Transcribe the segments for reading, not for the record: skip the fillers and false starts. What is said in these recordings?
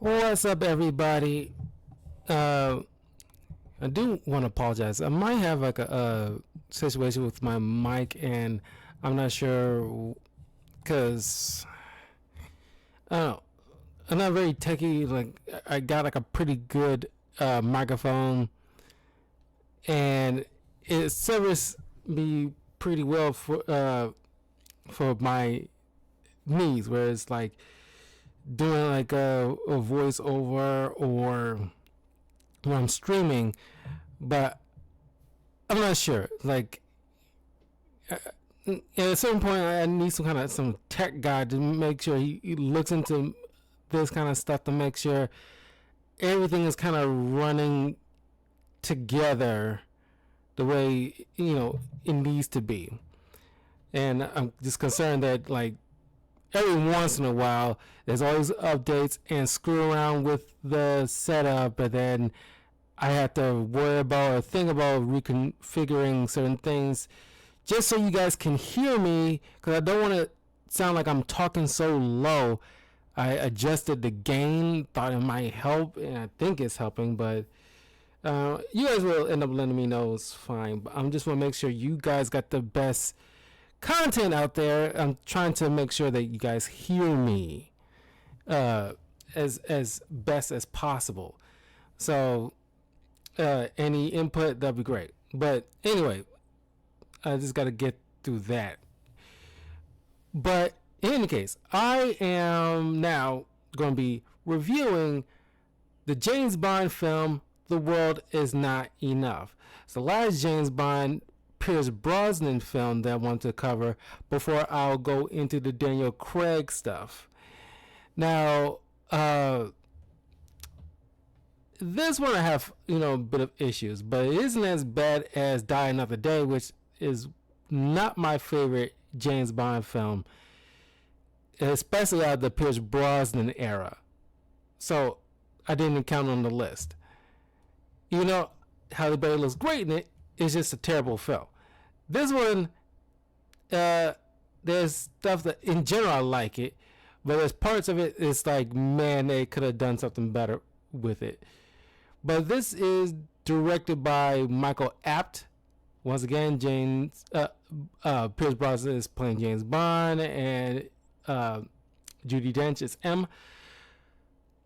What's up, everybody? Uh, I do want to apologize. I might have like a situation with my mic, and I'm not sure because I don't know. I'm not very techy. Like I got like a pretty good microphone, and it serves me pretty well for my needs. Whereas like doing like a voiceover or when I'm streaming, but I'm not sure. Like at a certain point, I need some tech guy to make sure he looks into this kind of stuff to make sure everything is kind of running together the way it needs to be. And I'm just concerned that like every once in a while there's always updates and screw around with the setup, and then I have to worry about or think about reconfiguring certain things just so you guys can hear me, because I don't want to sound like I'm talking so low. I adjusted the gain, thought it might help, and I think it's helping, but you guys will end up letting me know it's fine. But I'm just want to make sure you guys got the best content out there. I'm trying to make sure that you guys hear me as best as possible. So any input, that'd be great. But anyway, I just got to get through that. But in any case, I am now going to be reviewing the James Bond film The World Is Not Enough. It's the last James Bond Pierce Brosnan film that I want to cover before I'll go into the Daniel Craig stuff. Now, this one I have, a bit of issues, but it isn't as bad as Die Another Day, which is not my favorite James Bond film, especially out of the Pierce Brosnan era. So I didn't count on the list. Halle Berry looks great in it. It's just a terrible film. This one, there's stuff that in general I like it, but there's parts of it it's like, man, they could have done something better with it. But this is directed by Michael Apted. Once again, Pierce Brosnan is playing James Bond, and Judi Dench is M.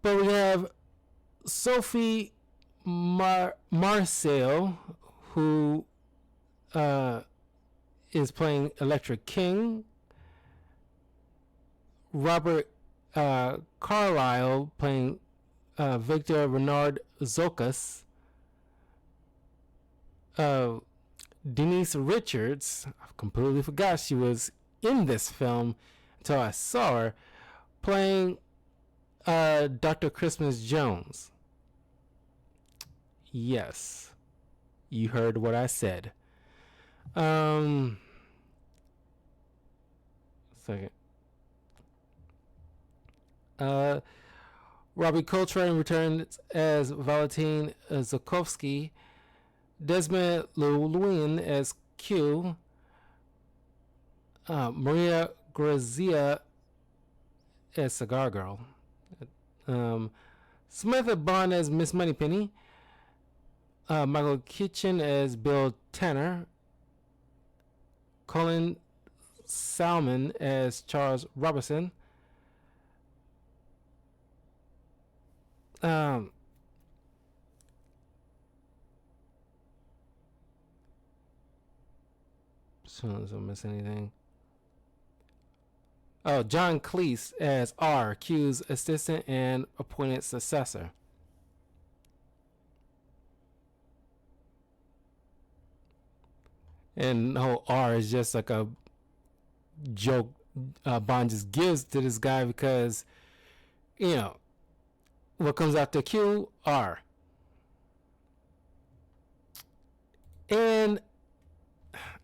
But we have Sophie Marceau, who is playing Electra King. Robert Carlyle playing Victor Renard Zokas. Denise Richards, I completely forgot she was in this film until I saw her, playing Dr. Christmas Jones. Yes, you heard what I said. Second. Robbie Coltrane returns as Valentin Zukovsky. Desmond Llewellyn as Q. Maria Grazia as Cigar Girl. Samantha Bond as Miss Moneypenny. Michael Kitchen as Bill Tanner. Colin Salmon as Charles Robinson. So I miss anything? Oh, John Cleese as R, Q's assistant and appointed successor. And the whole R is just like a joke Bond just gives to this guy because, what comes after Q? R. And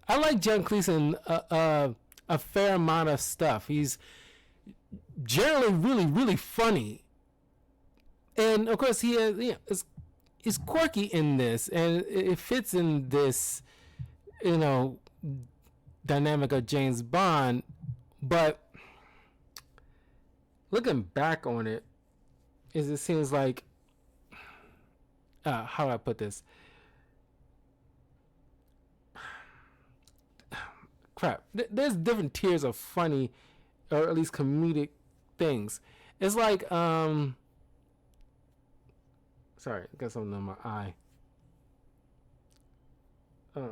I like John Cleese in a fair amount of stuff. He's generally really, really funny. And of course, he is quirky in this, and it fits in this, dynamic of James Bond. But looking back on it, is it seems like how do I put this? Crap. There's different tiers of funny, or at least comedic things. It's like sorry, I got something on my eye. Uh,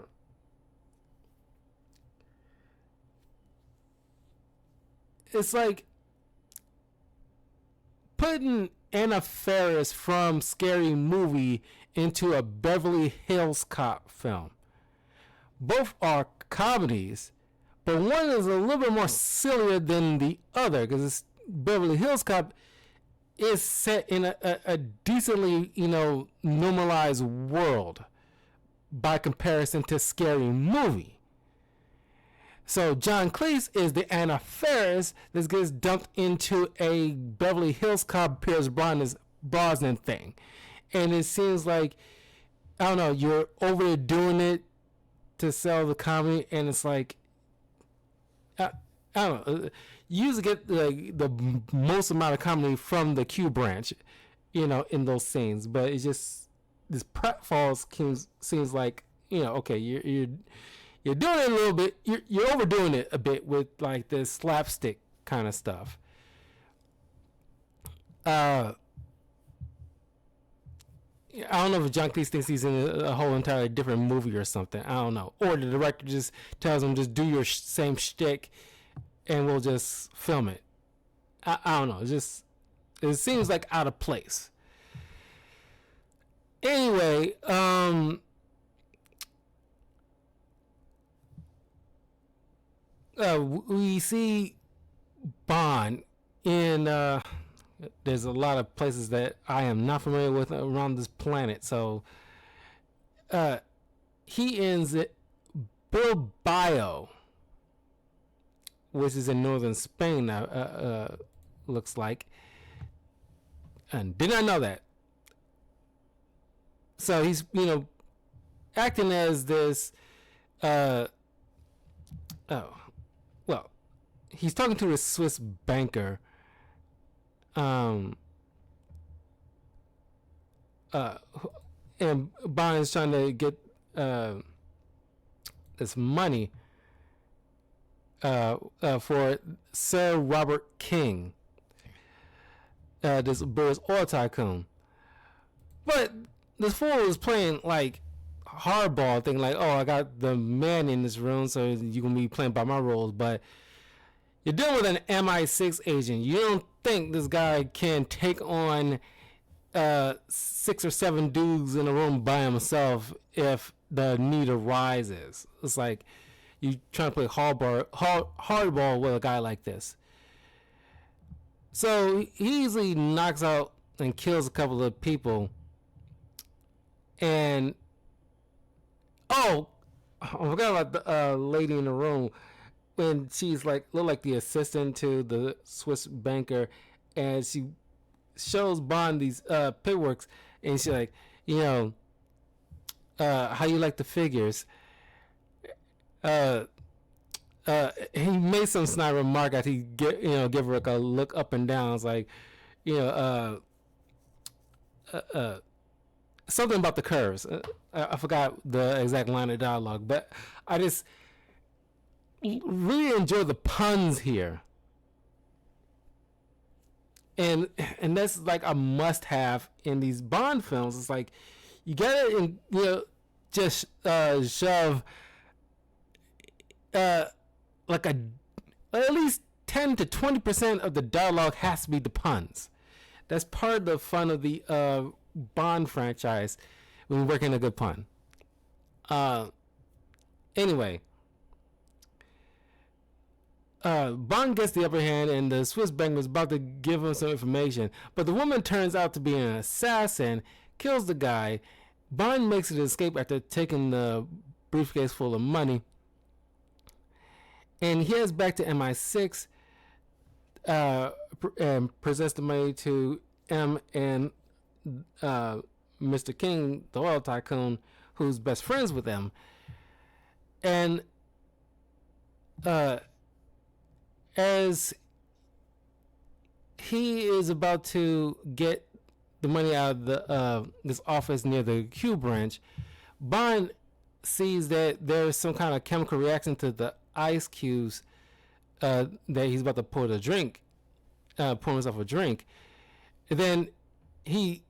it's like putting Anna Faris from Scary Movie into a Beverly Hills Cop film. Both are comedies, but one is a little bit more sillier than the other because Beverly Hills Cop is set in a decently, normalized world by comparison to Scary Movie. So John Cleese is the Anna Faris that gets dumped into a Beverly Hills Cop Pierce Brosnan thing. And it seems like, I don't know, you're overdoing it to sell the comedy, and it's like, I don't know, you usually get the most amount of comedy from the Q branch, in those scenes, but it's just, this pratfalls seems like, okay, you're doing it a little bit. You're overdoing it a bit with like this slapstick kind of stuff. I don't know if John Cleese thinks he's in a whole entirely different movie or something. I don't know. Or the director just tells him, just do your same shtick and we'll just film it. I don't know. It seems like out of place. Anyway, we see Bond in there's a lot of places that I am not familiar with around this planet, so he ends at Bilbao, which is in northern Spain now, looks like, and did not know that. So he's acting as this he's talking to a Swiss banker. And Bond is trying to get this money for Sir Robert King, this British oil tycoon. But this fool is playing like hardball, thinking like, oh, I got the man in this room, so you can be playing by my rules. But you're dealing with an MI6 agent. You don't think this guy can take on 6 or 7 dudes in a room by himself if the need arises. It's like you trying to play hardball with a guy like this. So he easily knocks out and kills a couple of people. And I forgot about the lady in the room when she's like look like the assistant to the Swiss banker, and she shows Bond these paperworks, and she's like, how you like the figures? He made some snide remark after he give her like a look up and down. It's like, something about the curves. I forgot the exact line of dialogue, but I just really enjoy the puns here, and that's like a must-have in these Bond films. It's like you gotta just shove like at least 10 to 20% of the dialogue has to be the puns. That's part of the fun of the Bond franchise when we're working a good pun. Anyway, Bond gets the upper hand, and the Swiss bank was about to give him some information, but the woman turns out to be an assassin, kills the guy. Bond makes it escape after taking the briefcase full of money, and he heads back to MI6 and presents the money to M and Mr. King, the oil tycoon, who's best friends with them. And as he is about to get the money out of the this office near the Q branch, Bond sees that there's some kind of chemical reaction to the ice cubes that he's about to pour the drink, pour himself a drink. And then he,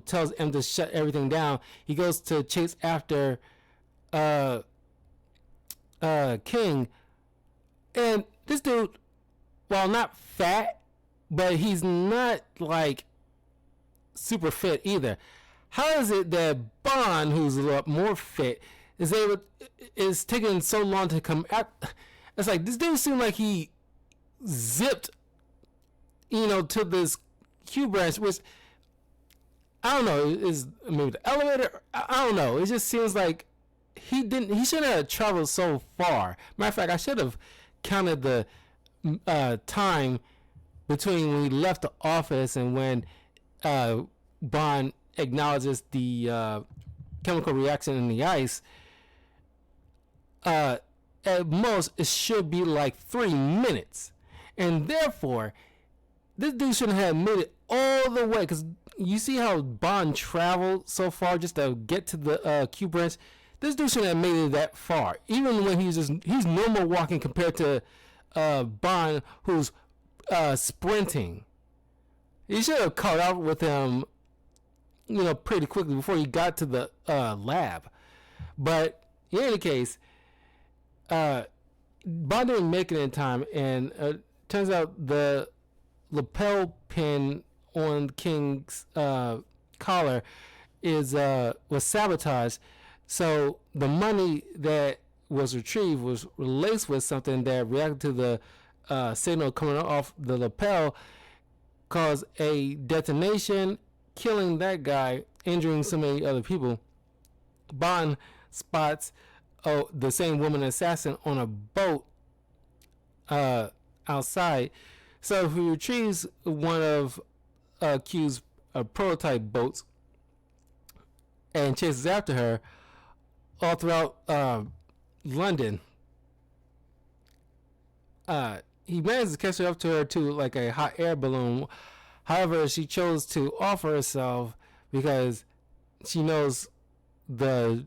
tells M to shut everything down. He goes to chase after uh, King, and this dude, while not fat, but he's not like super fit either. How is it that Bond, who's a lot more fit, is taking so long to come out? It's like this dude seemed like he zipped, to this Q branch, which I don't know, is maybe the elevator. I don't know. It just seems like he didn't. He shouldn't have traveled so far. Matter of fact, I should have counted the time between when we left the office and when Bond acknowledges the chemical reaction in the ice. At most, it should be like 3 minutes, and therefore, this dude shouldn't have made it all the way. Because you see how Bond traveled so far just to get to the Q branch. This dude shouldn't have made it that far, even when he's normal walking compared to Bond, who's sprinting. He should have caught up with him, pretty quickly before he got to the lab. But in any case, Bond didn't make it in time, and turns out the lapel pin on King's collar was sabotaged. So the money that was retrieved was laced with something that reacted to the signal coming off the lapel, caused a detonation, killing that guy, injuring so many other people. Bond spots the same woman assassin on a boat outside. So he retrieves one of Q's prototype boats and chases after her all throughout London. He manages to catch up to her to like a hot air balloon. However, she chose to offer herself because she knows the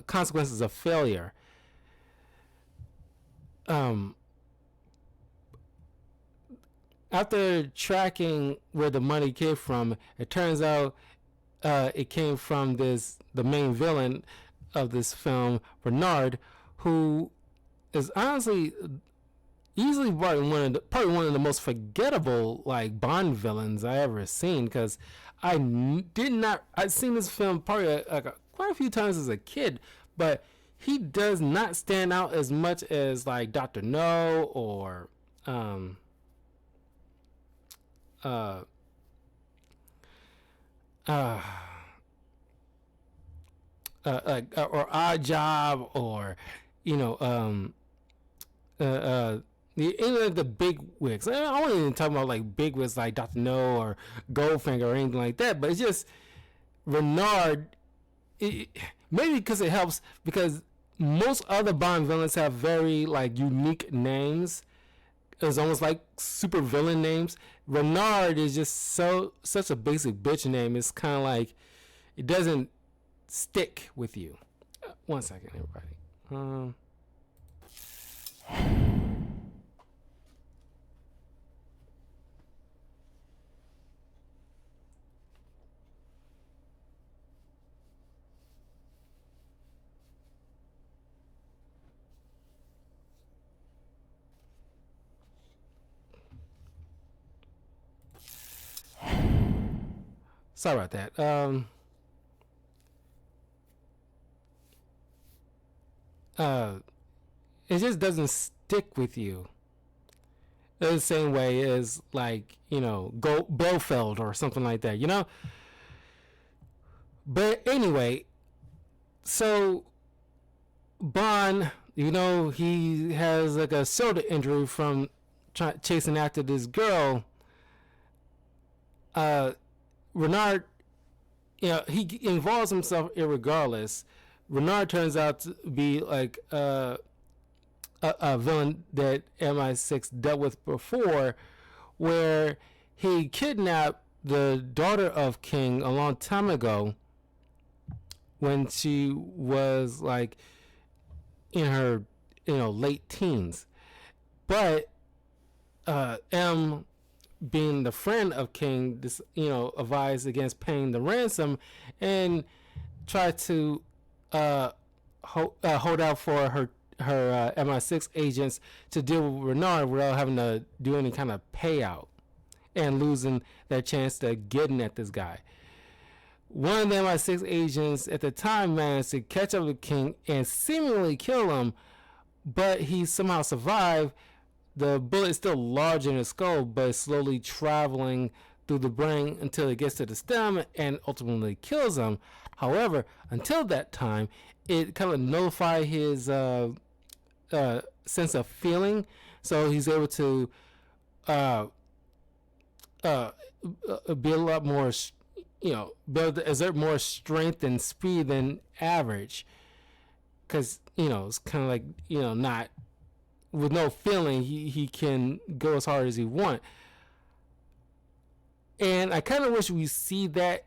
consequences of failure. After tracking where the money came from, it turns out it came from the main villain of this film, Renard, who is honestly easily probably one of the most forgettable like Bond villains I ever seen. Because I'd seen this film probably quite a few times as a kid, but he does not stand out as much as like Dr. No or or Odd Job, or any of the big wigs. I wasn't even talking about like big wigs like Dr. No or Goldfinger or anything like that, but it's just Renard. Maybe because it helps, because most other Bond villains have very like unique names. It's almost like super villain names. Renard is just such a basic bitch name. It's kind of like it doesn't stick with you. One second, everybody. Sorry about that. It just doesn't stick with you the same way as like Blofeld or something like that, But anyway, so Bond, he has like a shoulder injury from chasing after this girl. Renard, he involves himself irregardless. Renard turns out to be like a villain that MI6 dealt with before, where he kidnapped the daughter of King a long time ago when she was like in her late teens. But M, being the friend of King, this advised against paying the ransom and tried to hold out for her MI6 agents to deal with Renard without having to do any kind of payout and losing their chance to getting at this guy. One of the MI6 agents at the time managed to catch up with King and seemingly kill him, but he somehow survived. The bullet is still large in his skull, but slowly traveling through the brain until it gets to the stem and ultimately kills him. However, until that time, it kind of nullified his sense of feeling, so he's able to be a lot more, be able to exert more strength and speed than average. Because, it's kind of like, not with no feeling, he can go as hard as he want. And I kind of wish we see that.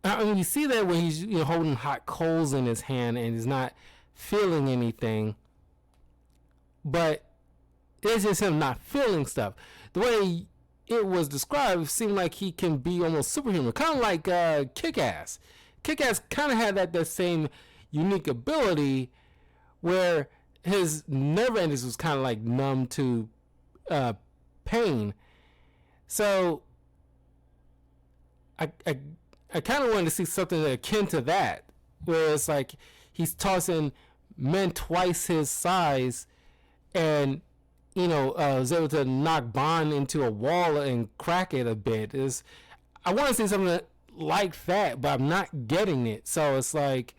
I mean, we see that when he's holding hot coals in his hand and he's not feeling anything. But it's just him not feeling stuff. The way it was described seemed like he can be almost superhuman, kind of like Kick-Ass. Kick-Ass kind of had that same unique ability where his nerve endings was kind of like numb to pain. So I kind of wanted to see something akin to that, where it's like he's tossing men twice his size and was able to knock Bond into a wall and crack it a bit. I want to see something like that, but I'm not getting it. So it's like,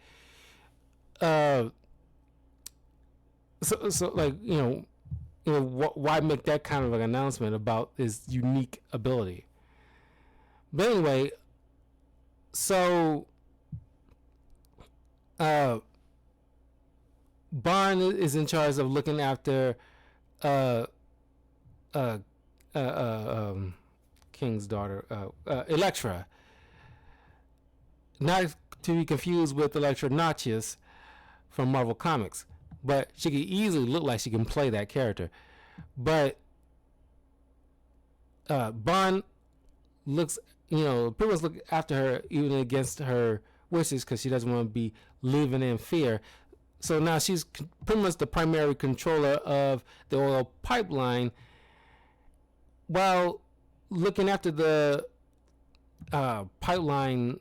so like why make that kind of an announcement about his unique ability? But anyway, so Bond is in charge of looking after King's daughter, Elektra. Not to be confused with Elektra Natchius from Marvel Comics, but she could easily look like she can play that character. But Bond looks, pretty much look after her even against her wishes because she doesn't want to be living in fear. So now she's pretty much the primary controller of the oil pipeline while looking after the pipeline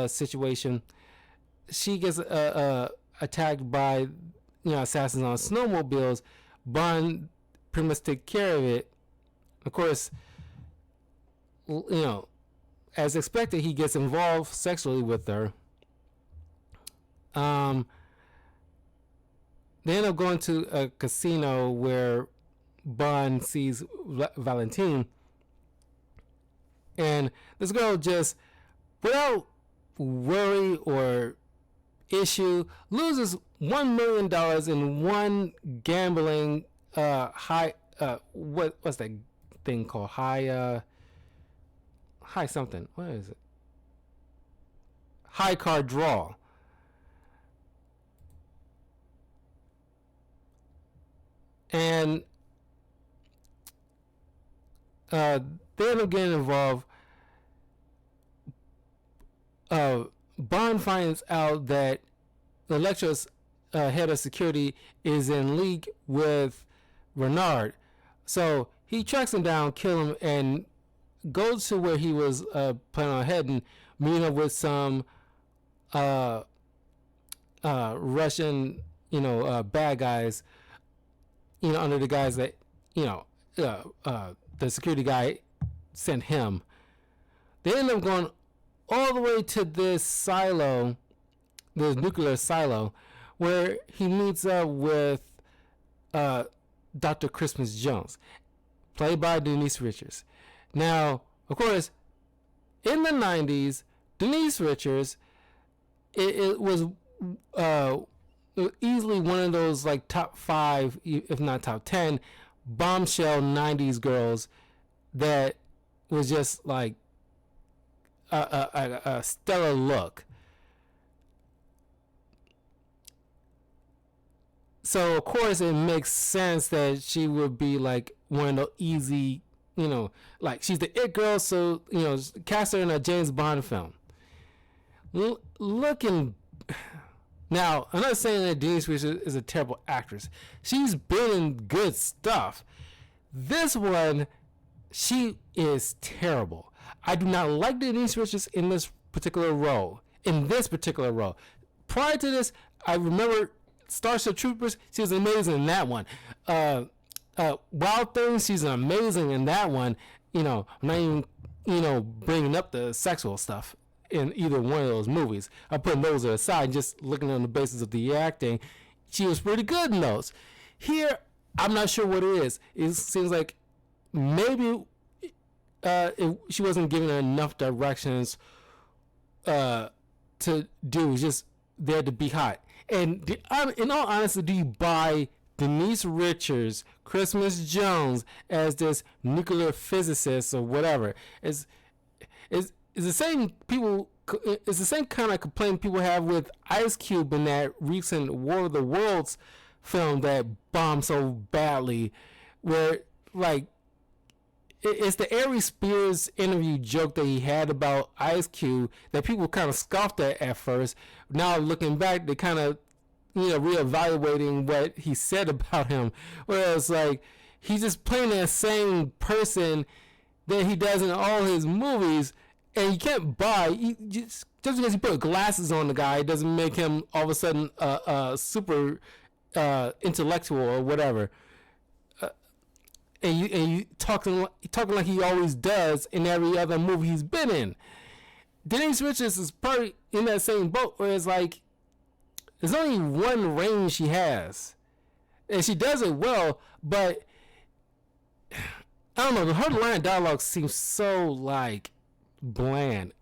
situation. She gets attacked by assassins on snowmobiles. Bond pretty much take care of it. Of course, as expected, he gets involved sexually with her. They end up going to a casino where Bond sees Valentine, and this girl just, without worry or issue, loses $1 million in one gambling high what's that thing called, high something, what is it, high card draw. And they end up getting involved. Bond finds out that Elektra's head of security is in league with Renard. So he tracks him down, kill him, and goes to where he was planning on heading, meeting up with some Russian, bad guys, under the guys that, the security guy sent him. They end up going all the way to this silo, this nuclear silo, where he meets up with Dr. Christmas Jones, played by Denise Richards. Now, of course, in the 90s, Denise Richards, it was easily one of those like top 5, if not top 10, bombshell 90s girls that was just like a stellar look. So of course it makes sense that she would be like one of the easy, like she's the it girl. So cast her in a James Bond film. Looking now, I'm not saying that Denise Richards is a terrible actress. She's been in good stuff. This one, she is terrible. I do not like Denise Richards in this particular role. Prior to this, I remember Starship Troopers. She was amazing in that one. Wild Things. She's amazing in that one. I'm not even bringing up the sexual stuff in either one of those movies. I'm putting those aside, just looking on the basis of the acting. She was pretty good in those. Here, I'm not sure what it is. It seems like maybe she wasn't given enough directions to do. It's just there to be hot. And in all honesty, do you buy Denise Richards, Christmas Jones as this nuclear physicist or whatever? It's the same people. It's the same kind of complaint people have with Ice Cube in that recent War of the Worlds film that bombed so badly, where like it's the Aries Spears interview joke that he had about Ice Cube that people kind of scoffed at first. Now looking back, they kind of reevaluating what he said about him, whereas like he's just playing that same person that he does in all his movies. And you can't buy, just because you put glasses on the guy doesn't make him all of a sudden super intellectual or whatever. And you talking like he always does in every other movie he's been in. Denise Richards is probably in that same boat where it's like there's only one range she has, and she does it well. But I don't know, her line of dialogue seems so like bland.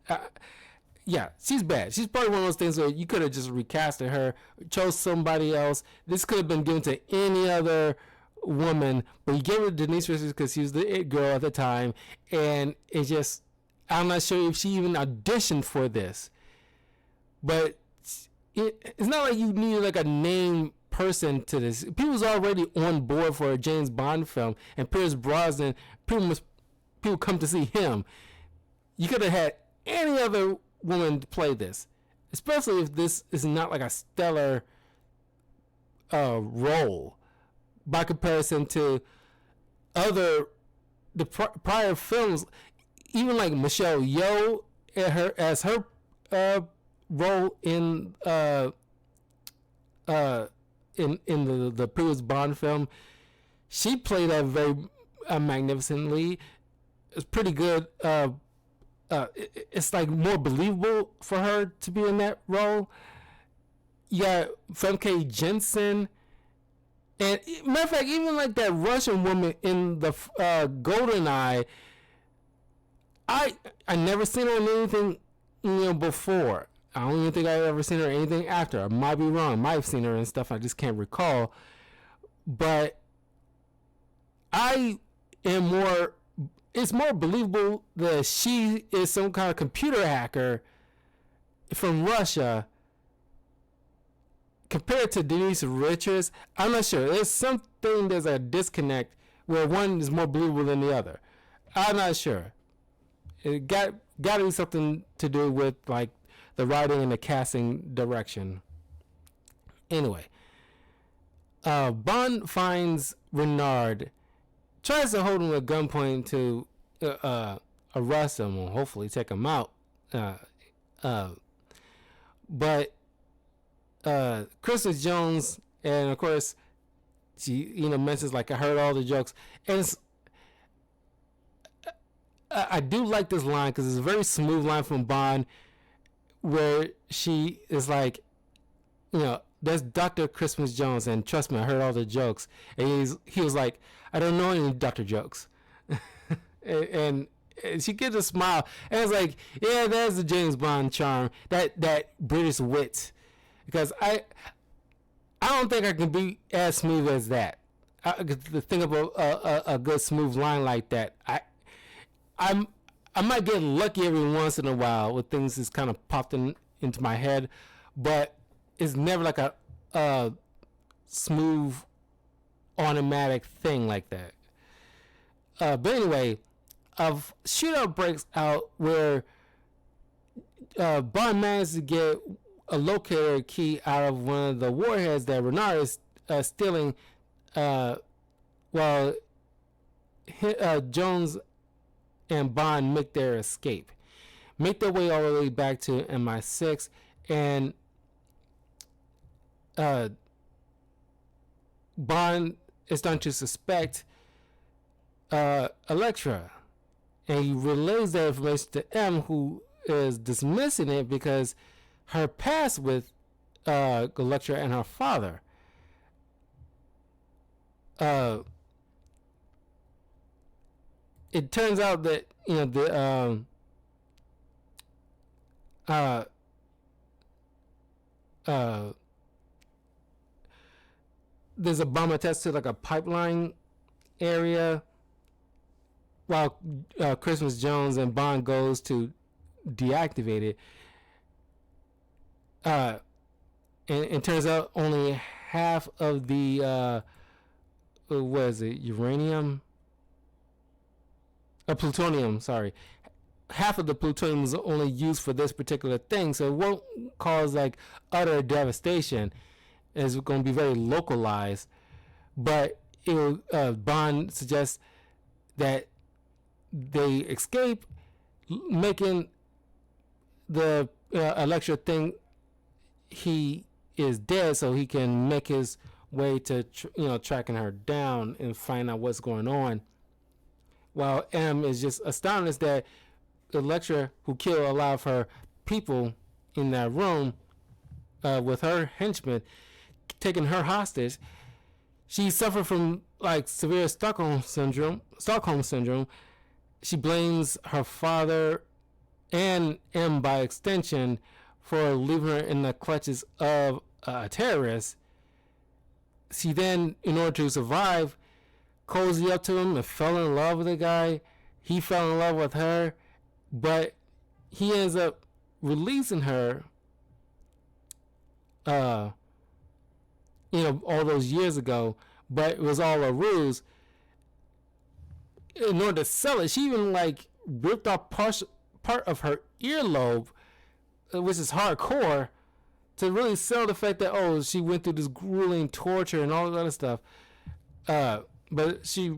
Yeah, she's bad. She's probably one of those things where you could have just recasted her, chose somebody else. This could have been given to any other woman, but you gave it to Denise Richards because she was the it girl at the time, and it just, I'm not sure if she even auditioned for this. But it's not like you needed like a name person to this. People was already on board for a James Bond film, and Pierce Brosnan, people come to see him. You could have had any other woman to play this, especially if this is not like a stellar role by comparison to the prior films. Even like Michelle Yeoh as her role in the previous Bond film, she played that very magnificently. It's pretty good. It's like more believable for her to be in that role. You got Famke Jensen, and matter of fact, even like that Russian woman in the GoldenEye, I never seen her in anything before. I don't even think I've ever seen her in anything after. I might be wrong. I might have seen her in stuff I just can't recall. But it's more believable that she is some kind of computer hacker from Russia compared to Denise Richards. I'm not sure. There's a disconnect where one is more believable than the other. I'm not sure. It got to be something to do with like the writing and the casting direction. Anyway, Bond finds Renard, tries to hold him at gunpoint to arrest him or hopefully take him out. But Christmas Jones, and of course, she mentions like, I heard all the jokes, and I do like this line because it's a very smooth line from Bond, where she is like, that's Dr. Christmas Jones, and trust me, I heard all the jokes. And he was like, I don't know any Dr. jokes. and she gives a smile, and it's like, yeah, that's the James Bond charm, that British wit. Because I don't think I can be as smooth as that. To think of a good smooth line like that, I'm I might get lucky every once in a while with things that's kind of popped into my head, but it's never like a smooth automatic thing like that. But anyway, a shootout breaks out where Bond managed to get a locator key out of one of the warheads that Renard is stealing, while Jones and Bond make their escape, make their way all the way back to MI6, and Bond is starting to suspect Elektra, and he relays that information to M, who is dismissing it because her past with Elektra and her father. It turns out that there's a bomb attached to like a pipeline area, while Christmas Jones and Bond goes to deactivate it. And it turns out only half of the what is it, uranium? Plutonium, sorry. Half of the plutonium is only used for this particular thing, so it won't cause like utter devastation. It's going to be very localized, but it will, Bond suggests that they escape, making the Elektra think he is dead, so he can make his way to tracking her down and find out what's going on. While M is just astonished that Elektra, who killed a lot of her people in that room with her henchmen, taking her hostage, she suffered from like severe Stockholm syndrome. She blames her father and M by extension for leaving her in the clutches of a terrorist. She then, in order to survive, cozy up to him and fell in love with the guy. He fell in love with her, but he ends up releasing her all those years ago, but it was all a ruse. In order to sell it, she even like ripped off part of her earlobe, which is hardcore, to really sell the fact that she went through this grueling torture and all that other stuff. But she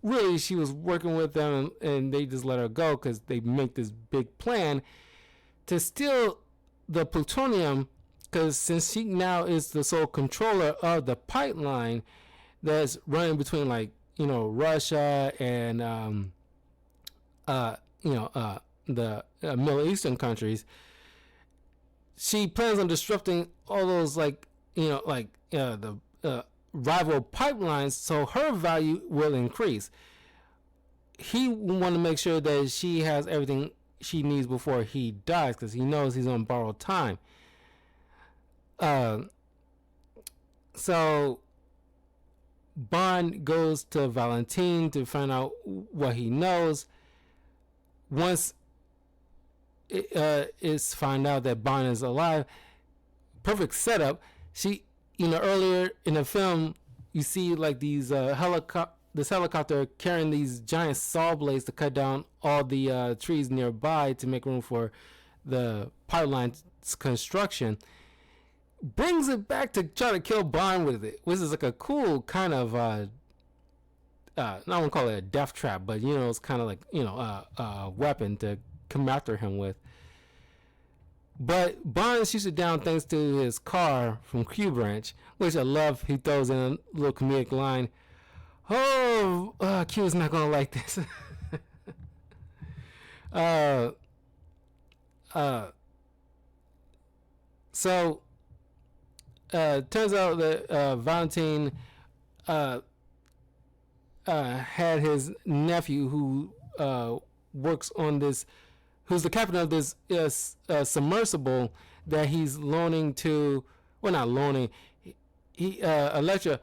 was working with them, and they just let her go because they make this big plan to steal the plutonium, because since she now is the sole controller of the pipeline that's running between Russia and the Middle Eastern countries, she plans on disrupting all those the rival pipelines, so her value will increase. He want to make sure that she has everything she needs before he dies, because he knows he's on borrowed time. So Bond goes to Valentine to find out what he knows. Once it's found out that Bond is alive, perfect setup. She, earlier in the film, you see like these this helicopter carrying these giant saw blades to cut down all the trees nearby to make room for the pipeline's construction. Brings it back to try to kill Bond with it, which is like a cool kind of I won't call it a death trap, but it's kind of like a weapon to come after him with. But Bond shoots it down thanks to his car from Q Branch, which I love. He throws in a little comedic line. Q is not gonna like this. So turns out that Valentine had his nephew who works on this, who's the captain of this submersible that he's loaning to, well, not loaning, Elektra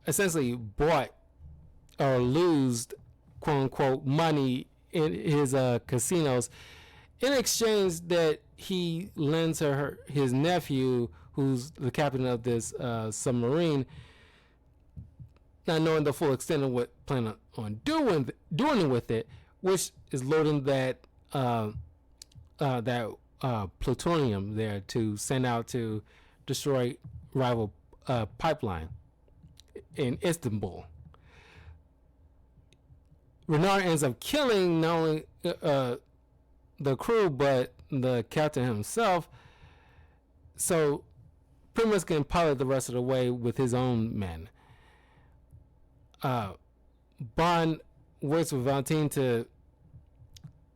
essentially bought or losed, quote unquote, money in his casinos, in exchange that he lends her his nephew, who's the captain of this submarine, not knowing the full extent of what plan on doing with it, which is loading that plutonium there to send out to destroy rival pipeline in Istanbul. Renard ends up killing not only the crew but the captain himself, so Primus can pilot the rest of the way with his own men. Bond works with Valentine to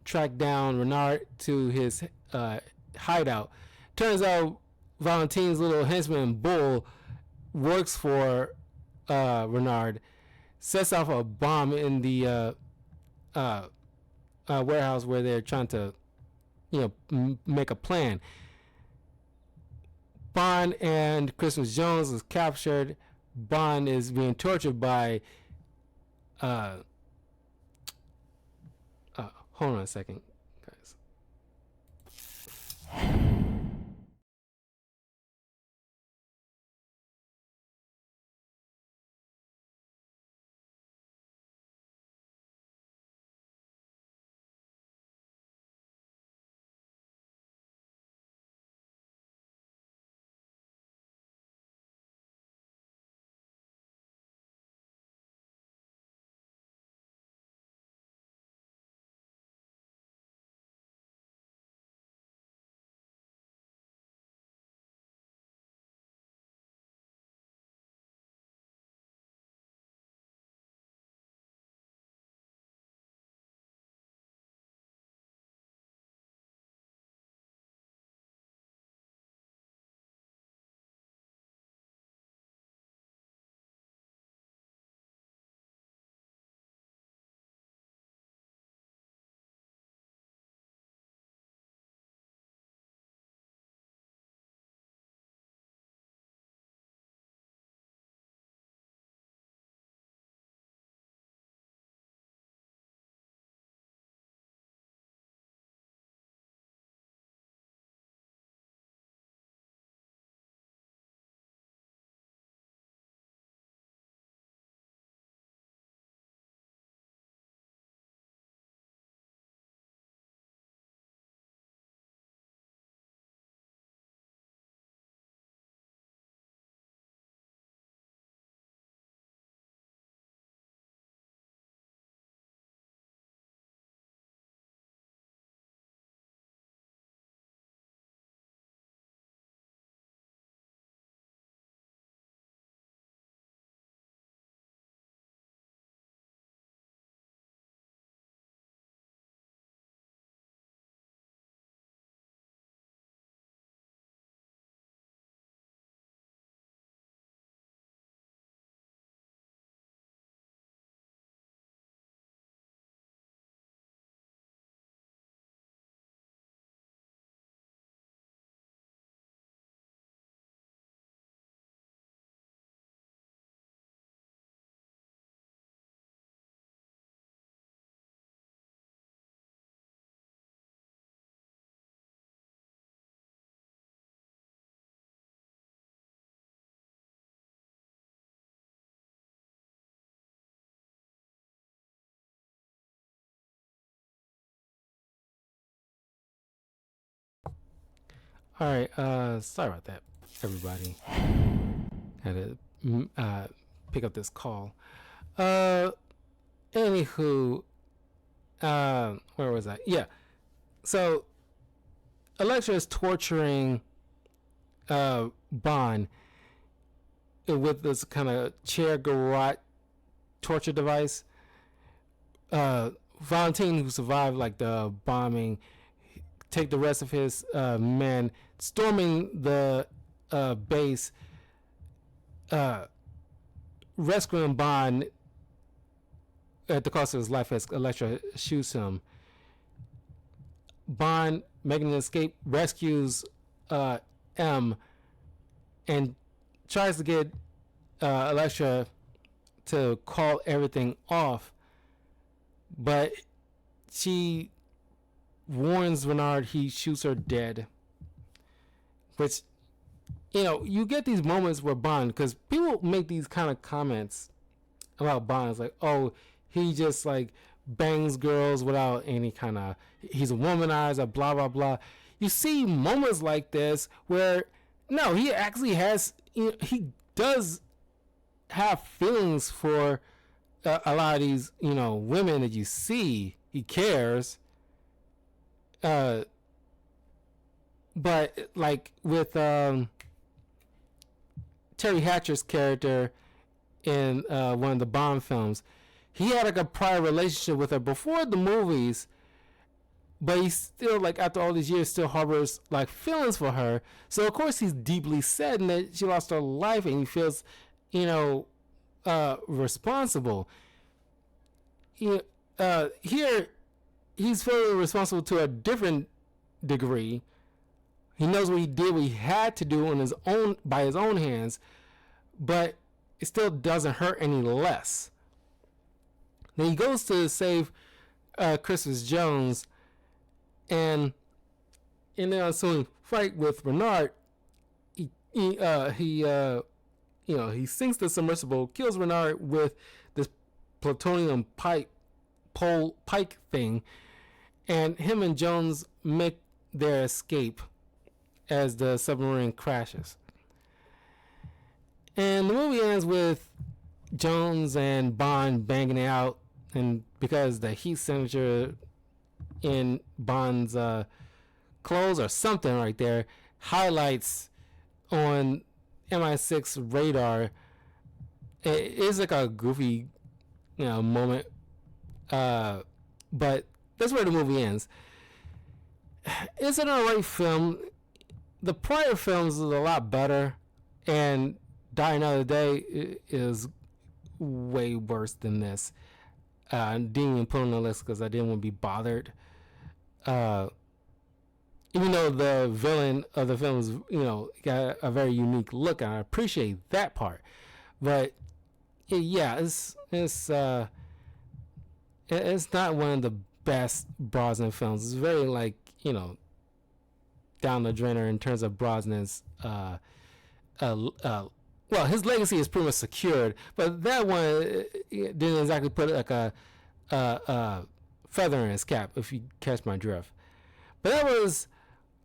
track down Renard to his hideout. Turns out Valentine's little henchman Bull works for Renard, sets off a bomb in the warehouse where they're trying to, make a plan. Bond and Christmas Jones is captured. Bond is being tortured by hold on a second, guys. All right, sorry about that, everybody. Had to pick up this call. Anywho, where was I? Yeah. So Elektra is torturing Bond with this kind of chair garrote torture device. Valentine, who survived like the bombing, take the rest of his men, storming the base, rescuing Bond at the cost of his life as Elektra shoots him. Bond, making an escape, rescues M and tries to get Elektra to call everything off, but she warns Renard he shoots her dead, which, you get these moments where Bond, because people make these kind of comments about Bond. It's like, oh, he just like bangs girls without any kind of, he's a womanizer, blah blah blah. You see moments like this where no, he actually has, he does have feelings for a lot of these, women that you see. He cares. But like with Terry Hatcher's character in one of the Bond films, he had like a prior relationship with her before the movies, but he still, like, after all these years, still harbors like feelings for her. So of course he's deeply saddened that she lost her life, and he feels, responsible. Here he's feeling responsible to a different degree. He knows what he did, what he had to do on his own, by his own hands, but it still doesn't hurt any less. Then he goes to save Christmas Jones, and in the ensuing fight with Renard, he sinks the submersible, kills Renard with this plutonium pike thing, and him and Jones make their escape as the submarine crashes. And the movie ends with Jones and Bond banging it out, and because the heat signature in Bond's clothes or something right there highlights on MI6 radar, it is like a goofy, moment. But that's where the movie ends. It's an alright film. The prior films is a lot better, and Die Another Day is way worse than this. I didn't even put on the list because I didn't want to be bothered. Even though the villain of the film is, got a very unique look, and I appreciate that part. But yeah, it's not one of the best Brosnan films. It's very, like, down the drainer in terms of Brosnan's well, his legacy is pretty much secured, but that one didn't exactly put like a feather in his cap, if you catch my drift. But that was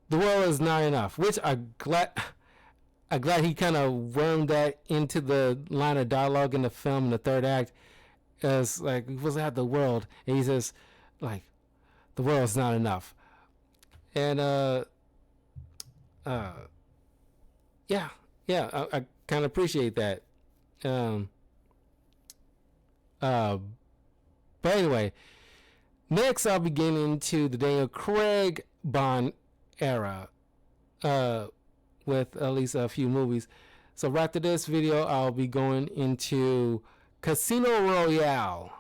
The World Is Not Enough, which I'm glad he kind of wormed that into the line of dialogue in the film in the third act. As like, he was at the world, and he says, like, the world's not enough. And yeah, I kind of appreciate that. But anyway, next I'll be getting into the Daniel Craig Bond era, with at least a few movies. So after this video, I'll be going into Casino Royale.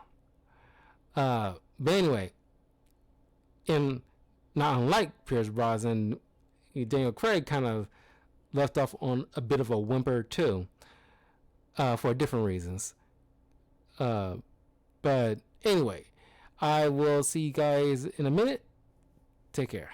But anyway, not unlike Pierce Brosnan, Daniel Craig kind of left off on a bit of a whimper too, for different reasons. But anyway, I will see you guys in a minute. Take care.